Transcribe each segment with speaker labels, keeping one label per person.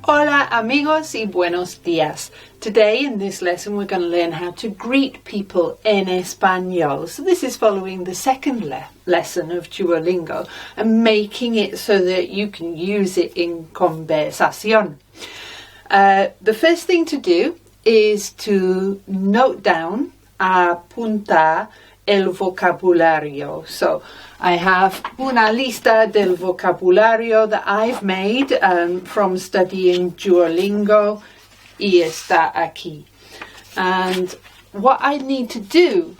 Speaker 1: Hola amigos y buenos días. Today in this lesson we're going to learn how to greet people in Espanol. So this is following the second lesson of Duolingo and making it so that you can use it in conversación. The first thing to do is to note down, apuntar el vocabulario. So I have una lista del vocabulario that I've made from studying Duolingo y está aquí. And what I need to do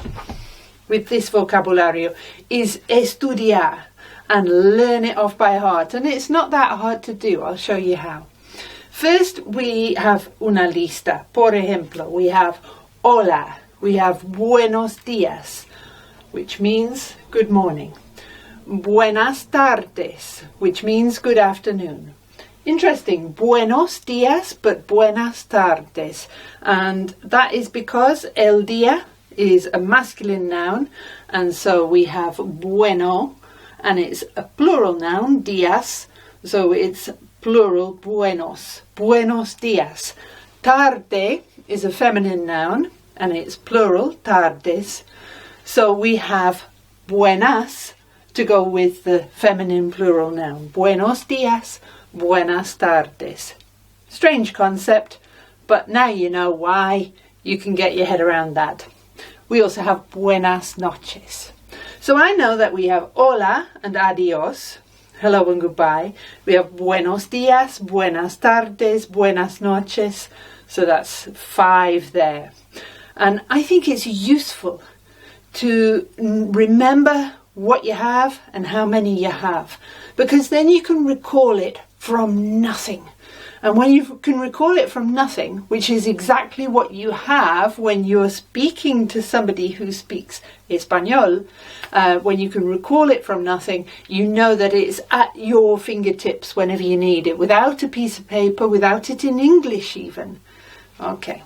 Speaker 1: with this vocabulario is estudiar and learn it off by heart. And it's not that hard to do. I'll show you how. First, we have una lista. Por ejemplo, we have hola, we have buenos días, which means good morning. Buenas tardes, which means good afternoon. Interesting, buenos días, but buenas tardes. And that is because el día is a masculine noun, and so we have bueno, and it's a plural noun, días, so it's plural buenos, buenos días. Tarde is a feminine noun, and it's plural, tardes. So we have buenas to go with the feminine plural noun. Buenos días, buenas tardes. Strange concept, but now you know why. You can get your head around that. We also have buenas noches. So I know that we have hola and adios, hello and goodbye. We have buenos días, buenas tardes, buenas noches. So that's 5 there. And I think it's useful to remember what you have and how many you have, because then you can recall it from nothing. And when you can recall it from nothing, which is exactly what you have when you're speaking to somebody who speaks Espanol, when you can recall it from nothing, you know that it's at your fingertips whenever you need it, without a piece of paper, without it in English even. Okay.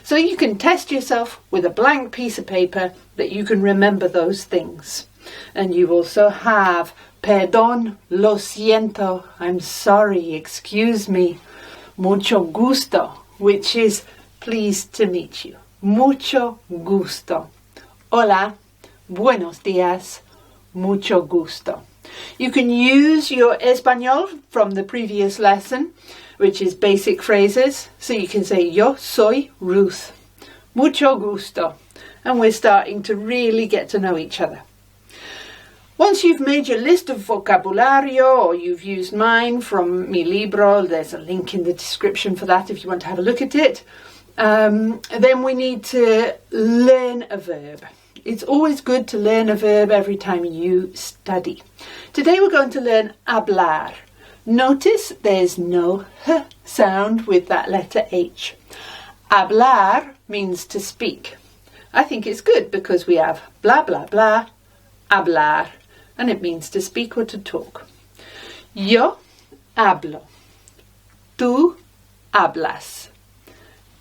Speaker 1: So you can test yourself with a blank piece of paper that you can remember those things. And you also have perdón, lo siento, I'm sorry, excuse me, mucho gusto, which is pleased to meet you. Mucho gusto. Hola, buenos días, mucho gusto. You can use your Español from the previous lesson, which is basic phrases. So you can say, yo soy Ruth. Mucho gusto. And we're starting to really get to know each other. Once you've made your list of vocabulario, or you've used mine from mi libro, there's a link in the description for that if you want to have a look at it, then we need to learn a verb. It's always good to learn a verb every time you study. Today we're going to learn hablar. Notice there's no h sound with that letter H. Hablar means to speak. I think it's good because we have blah, blah, blah, hablar, and it means to speak or to talk. Yo hablo. Tú hablas.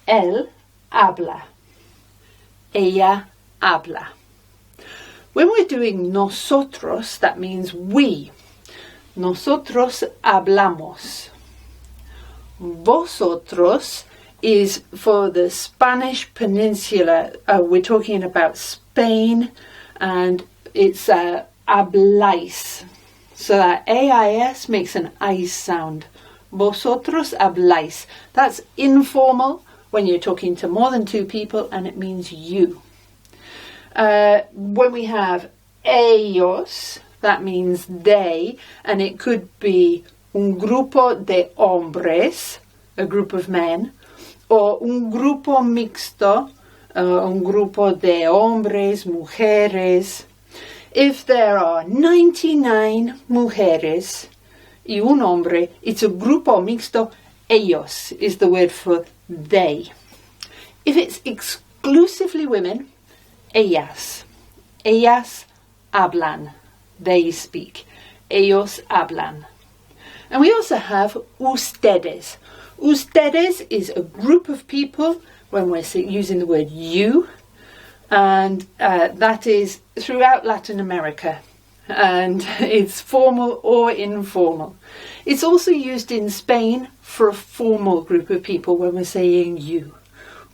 Speaker 1: Él habla. Ella habla. When we're doing nosotros, that means we. Nosotros hablamos. Vosotros is for the Spanish peninsula. We're talking about Spain, and it's habláis. So that AIS makes an I sound. Vosotros habláis. That's informal when you're talking to more than 2 people, and it means you. When we have ellos, that means they, and it could be un grupo de hombres, a group of men, or un grupo mixto, un grupo de hombres, mujeres. If there are 99 mujeres y un hombre, it's a grupo mixto. Ellos is the word for they. If it's exclusively women, ellas. Ellas hablan. They speak. Ellos hablan. And we also have ustedes. Ustedes is a group of people when we're using the word you. And that is throughout Latin America. and it's formal or informal. It's also used in Spain for a formal group of people when we're saying you,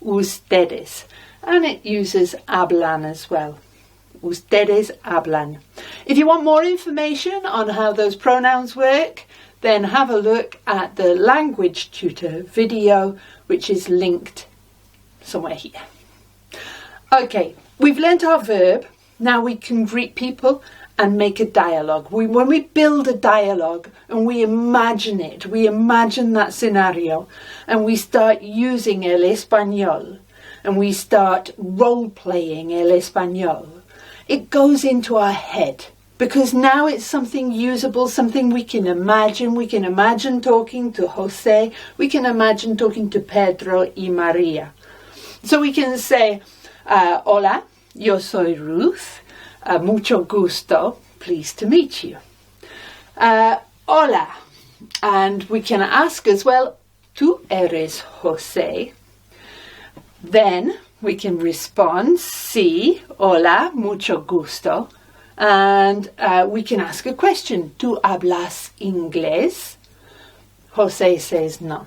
Speaker 1: ustedes, and it uses hablan as well. Ustedes hablan. If you want more information on how those pronouns work, then have a look at the language tutor video, which is linked somewhere here. Okay, we've learnt our verb. Now we can greet people and make a dialogue. When we build a dialogue and we imagine it, we imagine that scenario, and we start using el español, and we start role-playing el español, it goes into our head, because now it's something usable, something we can imagine. We can imagine talking to Jose, we can imagine talking to Pedro y Maria. So we can say, hola, yo soy Ruth, mucho gusto, pleased to meet you. Hola, and we can ask as well, ¿tú eres Jose? Then we can respond, sí, hola, mucho gusto. And we can ask a question, ¿tú hablas inglés? Jose says no.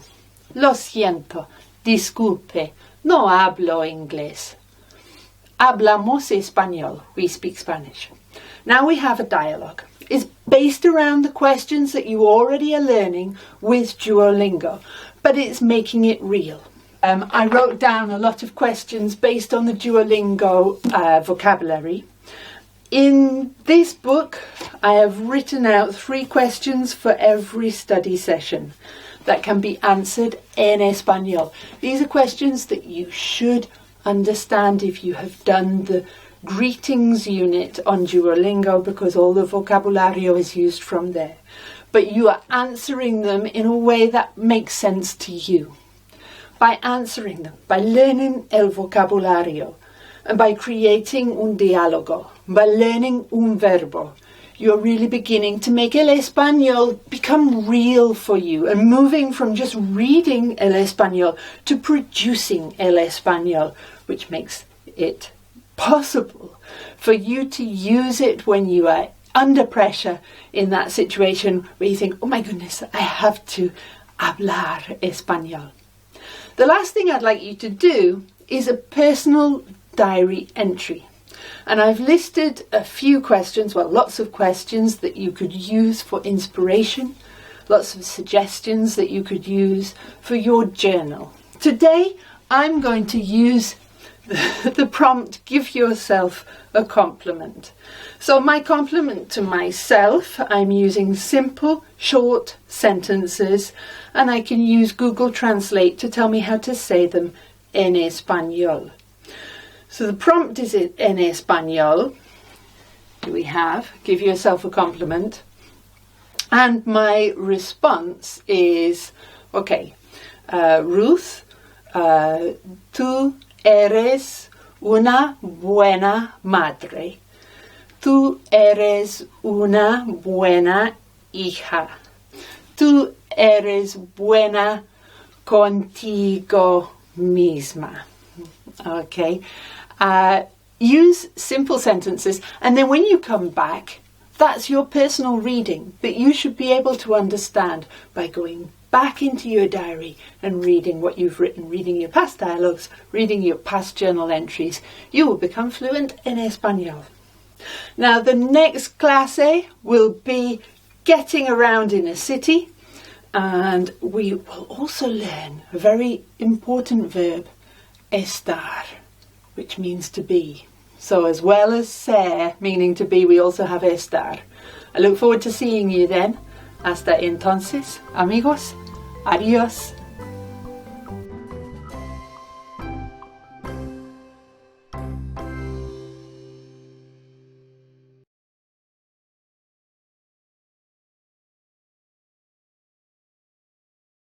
Speaker 1: Lo siento, disculpe, no hablo inglés. Hablamos español, we speak Spanish. Now we have a dialogue. It's based around the questions that you already are learning with Duolingo, but it's making it real. I wrote down a lot of questions based on the Duolingo vocabulary. In this book, I have written out 3 questions for every study session that can be answered in Español. These are questions that you should understand if you have done the greetings unit on Duolingo, because all the vocabulario is used from there. But you are answering them in a way that makes sense to you. By answering them, by learning el vocabulario, and by creating un diálogo, by learning un verbo, you're really beginning to make el español become real for you, and moving from just reading el español to producing el español, which makes it possible for you to use it when you are under pressure in that situation where you think, oh my goodness, I have to hablar español. The last thing I'd like you to do is a personal diary entry. And I've listed a few questions, well, lots of questions that you could use for inspiration, lots of suggestions that you could use for your journal. Today, I'm going to use the prompt, give yourself a compliment. So my compliment to myself, I'm using simple, short sentences, and I can use Google Translate to tell me how to say them en español. So the prompt is en español. Do we have? Give yourself a compliment. And my response is, okay, Ruth, tú eres una buena madre. Tú eres una buena hija. Tú eres buena contigo misma. Okay. Use simple sentences, and then when you come back, that's your personal reading that you should be able to understand by going back into your diary and reading what you've written, reading your past dialogues, reading your past journal entries. You will become fluent in Español. Now, the next clase will be getting around in a city, and we will also learn a very important verb, estar, which means to be. So as well as ser, meaning to be, we also have estar. I look forward to seeing you then. Hasta entonces, amigos. Adiós.